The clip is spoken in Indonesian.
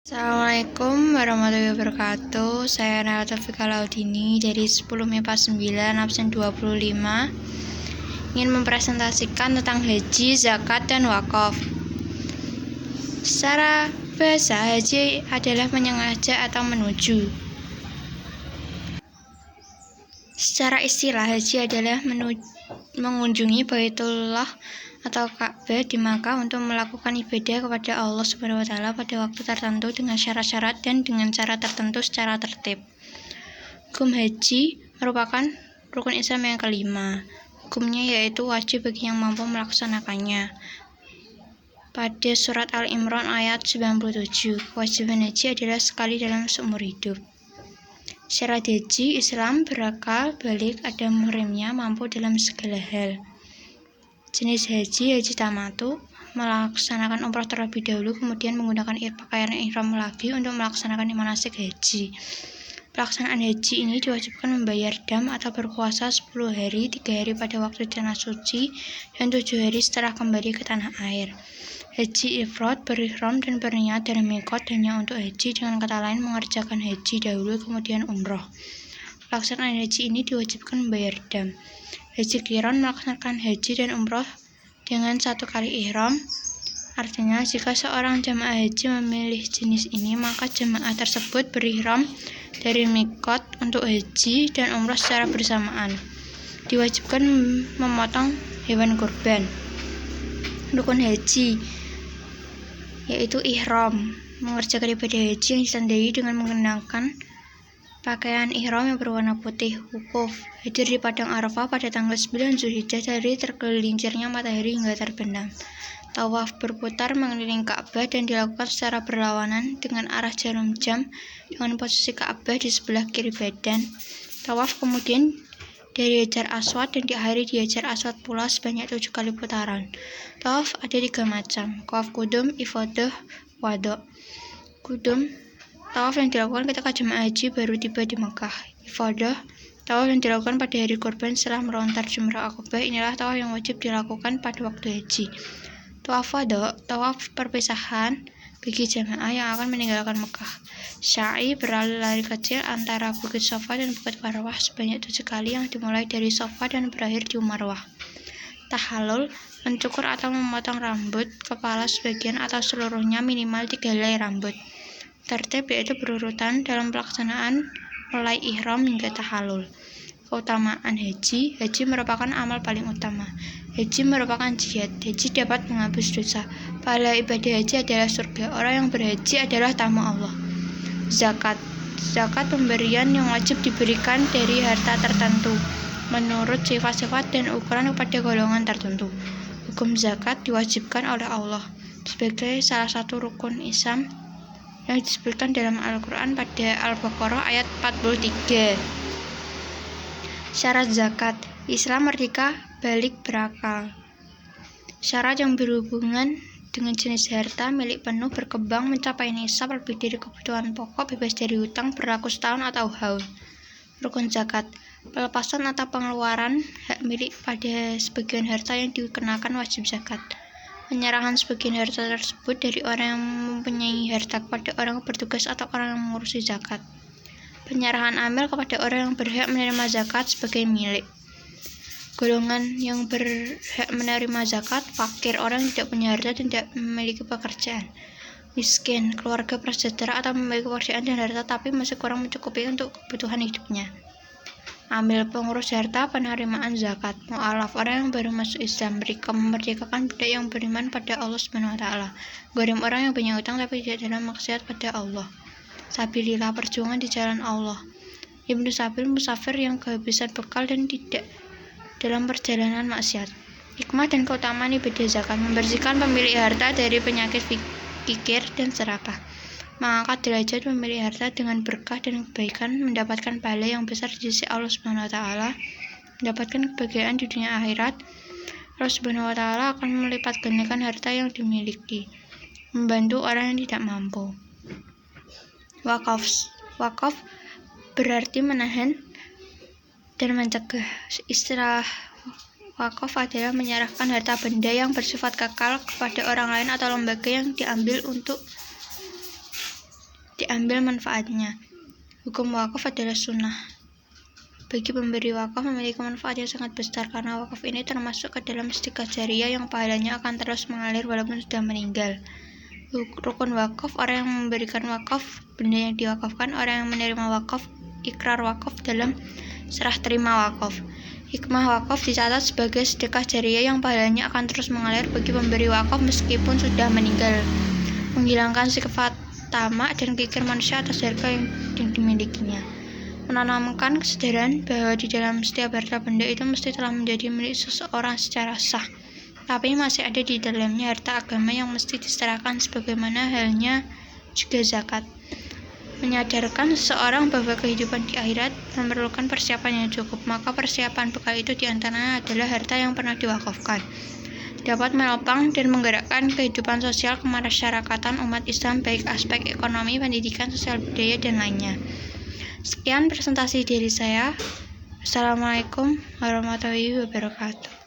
Assalamualaikum warahmatullahi wabarakatuh. Saya Nara Taufika Laudini dari 10 MIPA 9 absen 25 ingin mempresentasikan tentang haji, zakat, dan wakaf. Secara bahasa, haji adalah menyengaja atau menuju. Secara istilah, haji adalah mengunjungi Baitullah atau Ka'bah di Makkah untuk melakukan ibadah kepada Allah Subhanahu wa Ta'ala pada waktu tertentu dengan syarat-syarat dan dengan cara tertentu secara tertib. Hukum haji merupakan rukun Islam yang kelima. Hukumnya yaitu wajib bagi yang mampu melaksanakannya. Pada surat Al-Imran ayat 97, kewajiban haji adalah sekali dalam seumur hidup. Syarat haji Islam berakal balik, ada muhrimnya, mampu dalam segala hal. Jenis haji tamattu, melaksanakan umrah terlebih dahulu kemudian menggunakan pakaian ihram lagi untuk melaksanakan manasik haji. Pelaksanaan haji ini diwajibkan membayar dam atau berpuasa 10 hari, 3 hari pada waktu tanah suci dan 7 hari setelah kembali ke tanah air. Haji ifrad, berihram dan berniat dari mikot hanya untuk haji, dengan kata lain mengerjakan haji dahulu kemudian umroh. Pelaksanaan haji ini diwajibkan membayar dam. Haji qiran, melaksanakan haji dan umroh dengan satu kali ihram. Artinya, jika seorang jamaah haji memilih jenis ini, maka jamaah tersebut berihram dari mikot untuk haji dan umroh secara bersamaan. Diwajibkan memotong hewan kurban. Rukun haji yaitu ihram, mengerjakan ibadah haji yang ditandai dengan mengenakan pakaian ihram yang berwarna putih. Wukuf, hadir di padang Arafah pada tanggal 9 Zulhijjah dari tergelincirnya matahari hingga terbenam. Tawaf, berputar mengelilingi Ka'bah dan dilakukan secara berlawanan dengan arah jarum jam dengan posisi Ka'bah di sebelah kiri badan. Tawaf kemudian dari Hajar Aswad dan diakhiri di Hajar Aswad pula sebanyak 7 kali putaran. Tawaf ada 3 macam: tawaf qudum, ifadah, wada. Qudum, tawaf yang dilakukan ketika jemaah haji baru tiba di Mekah. Ifadah, tawaf yang dilakukan pada hari kurban setelah melontar jumrah Aqabah. Inilah tawaf yang wajib dilakukan pada waktu haji. Tawaf wada, tawaf perpisahan bagi jemaah yang akan meninggalkan Mekah. Sa'i, berlari kecil antara Bukit Safa dan Bukit Marwah sebanyak 7 kali yang dimulai dari Safa dan berakhir di Marwah. Tahallul, mencukur atau memotong rambut kepala sebagian atau seluruhnya minimal 3 helai rambut. Tertib yaitu berurutan dalam pelaksanaan mulai ihram hingga tahallul. Keutamaan haji merupakan amal paling utama. Haji merupakan jihad. Haji dapat menghapus dosa. Pahala ibadah haji adalah surga. Orang yang berhaji adalah tamu Allah. Zakat, pemberian yang wajib diberikan dari harta tertentu menurut sifat-sifat dan ukuran kepada golongan tertentu. Hukum zakat diwajibkan oleh Allah sebagai salah satu rukun Islam yang disebutkan dalam Al-Quran pada Al-Baqarah ayat 43. Syarat zakat, Islam merdeka balik berakal. Syarat yang berhubungan dengan jenis harta milik penuh berkembang mencapai nisab, lebih dari kebutuhan pokok, bebas dari hutang, berlaku setahun atau haul. Rukun zakat, pelepasan atau pengeluaran hak milik pada sebagian harta yang dikenakan wajib zakat. Penyerahan sebagian harta tersebut dari orang yang mempunyai harta kepada orang yang bertugas atau orang yang mengurusi zakat. Penyerahan amil kepada orang yang berhak menerima zakat sebagai milik. Golongan yang berhak menerima zakat: fakir, orang yang tidak punya harta dan tidak memiliki pekerjaan. Miskin, keluarga prasejahtera atau memiliki pekerjaan dan harta tapi masih kurang mencukupi untuk kebutuhan hidupnya. Amil, pengurus harta penerimaan zakat. Mu'alaf, orang yang baru masuk Islam. Mereka memerdekakan budak yang beriman pada Allah Subhanahu wa Ta'ala. Gharim, orang yang punya hutang tapi tidak dalam maksiat pada Allah. Sabilillah, perjuangan di jalan Allah. Ibnu Sabil, musafir yang kehabisan bekal dan tidak dalam perjalanan maksiat. Hikmah dan keutamaan ibadah zakat: membersihkan pemilik harta dari penyakit kikir dan serakah, mengangkat derajat pemilik harta dengan berkah dan kebaikan, mendapatkan pahala yang besar di sisi Allah Subhanahu wa Ta'ala, mendapatkan kebahagiaan di dunia akhirat. Allah Subhanahu wa Ta'ala akan melipat gandakan harta yang dimiliki, membantu orang yang tidak mampu. Wakaf berarti menahan dan mencegah. Istilah wakaf adalah menyerahkan harta benda yang bersifat kekal kepada orang lain atau lembaga yang diambil untuk diambil manfaatnya. Hukum wakaf adalah sunnah. Bagi pemberi wakaf memiliki manfaat yang sangat besar karena wakaf ini termasuk ke dalam sedekah jariyah yang pahalanya akan terus mengalir walaupun sudah meninggal. Rukun wakaf, orang yang memberikan wakaf, benda yang diwakafkan, orang yang menerima wakaf, ikrar wakaf dalam serah terima wakaf. Hikmah wakaf dicatat sebagai sedekah jariyah yang pahalanya akan terus mengalir bagi pemberi wakaf meskipun sudah meninggal. Menghilangkan sifat tamak dan kikir manusia atas harta yang dimilikinya. Menanamkan kesadaran bahwa di dalam setiap harta benda itu mesti telah menjadi milik seseorang secara sah, tapi masih ada di dalamnya harta agama yang mesti diserahkan sebagaimana halnya juga zakat. Menyadarkan seseorang bahwa kehidupan di akhirat memerlukan persiapan yang cukup, maka persiapan bekal itu diantaranya adalah harta yang pernah diwakafkan. Dapat menopang dan menggerakkan kehidupan sosial kemasyarakatan umat Islam baik aspek ekonomi, pendidikan, sosial budaya, dan lainnya. Sekian presentasi dari saya. Assalamualaikum warahmatullahi wabarakatuh.